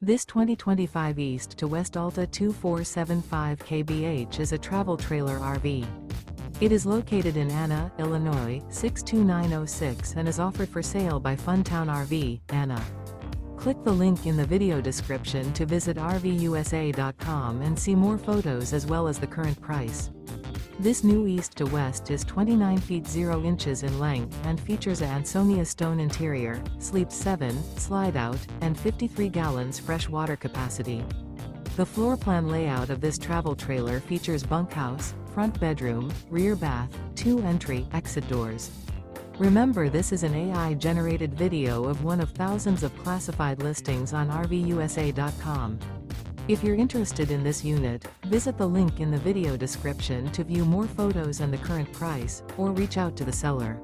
This 2025 East to West Alta 2475 kbh is a travel trailer RV. It is located in Anna, Illinois, 62906 and is offered for sale by Funtown RV, Anna. Click the link in the video description to visit RVUSA.com and see more photos as well as the current price. This new East to West is 29 feet 0 inches in length and features a ANSONIA Stone interior, sleeps 7, slide-out, and 53 gallons fresh water capacity. The floor plan layout of this travel trailer features bunkhouse, front bedroom, rear bath, 2 entry/exit doors. Remember, this is an AI-generated video of one of thousands of classified listings on RVUSA.com. If you're interested in this unit, visit the link in the video description to view more photos and the current price, or reach out to the seller.